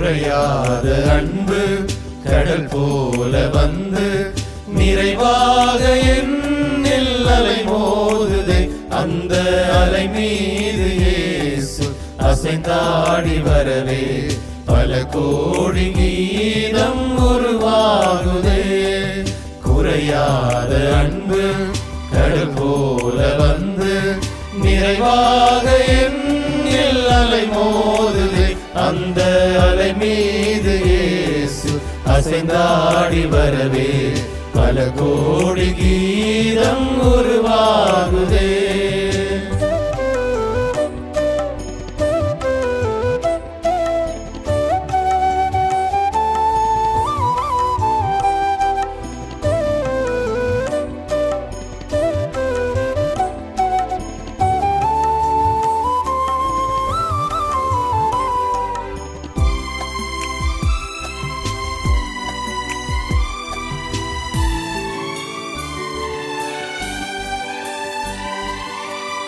குறையாத அன்பு கடல் போல வந்து நிறைவாக என்னில் அலை மோதுதே. அந்த அலை மீது இயேசு அசைந்தாடி வரவே பல கோடி கீதம் உருவாகுதே. குறையாத அன்பு கடல் போல வந்து நிறைவாக என்னில் அலை மோதுதே. அந்த அலை மீது இயேசு அசைந்தாடி வரவே பல கோடி கீதம் உருவாகுதே.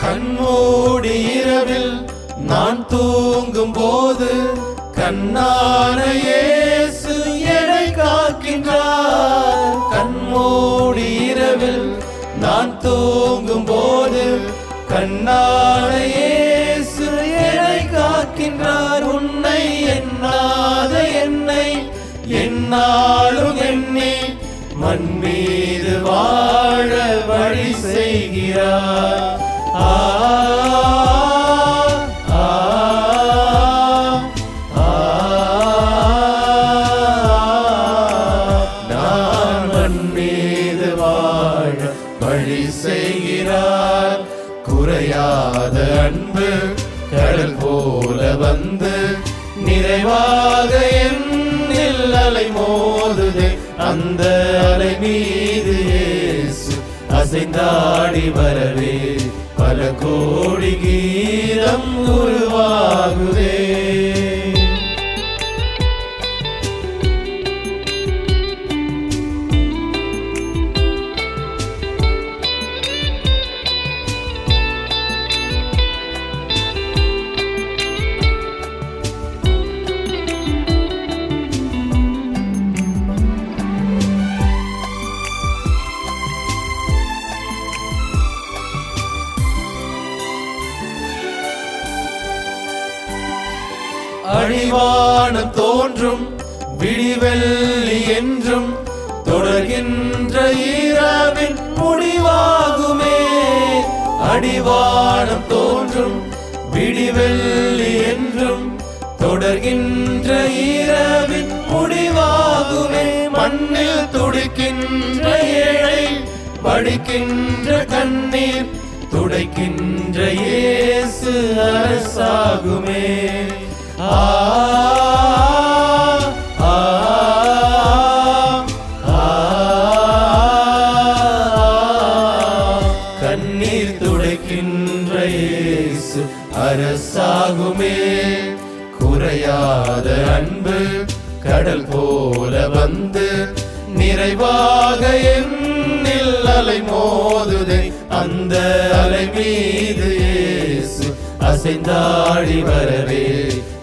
கண்மூடி இரவில் நான் தூங்கும் போது கண்ணான இயேசு என்னை காக்கின்றார். கண்மூடி இரவில் நான் தூங்கும் போது கண்ணான இயேசு என்னை காக்கின்றார். உன்னை எண்ணாத என்னை என்னாலும் எண்ணி மண் மீது வாழ வழி செய்கிறார். நான் மண் மீது வாழ வழி செய்கிறார். குறையாத அன்பு கடல் போல வந்து நிறைவாக என்னில் அலை மோதுதே. அந்த அலை மீது இயேசு அசைந்தாடி வரவே பல கோடி கீதம் உருவாகுதே. அடிவானம் தோன்றும் விடிவெள்ளி என்றும் தொடர்கின்ற இரவின் முடிவாகுமே. அடிவானம் தோன்றும் விடிவெள்ளி என்றும் தொடர்கின்ற இரவின் முடிவாகுமே. மண்ணில் துடிக்கின்ற ஏழை வடிக்கின்ற கண்ணீர் துடைக்கின்ற இயேசு அரசாகுமே. கண்ணீர் துடைக்கின்ற இயேசு அரசாகுமே. குறையாத அன்பு கடல் போல வந்து நிறைவாக என்னில் அலை மோதுதே. அந்த அலை மீது இயேசு அசைந்தாடி வரவே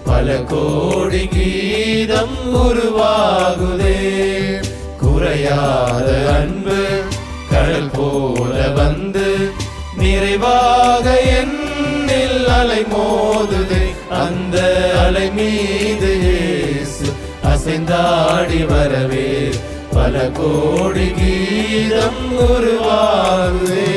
பல கோடி கீதம் உருவாகுதே. குறையாத அன்பு கடல் போல வந்து நிறைவாக என்னில் அலை மோதுதே. அந்த அலை மீது இயேசு அசைந்தாடி வரவே பல கோடி கீதம் உருவாகுதே.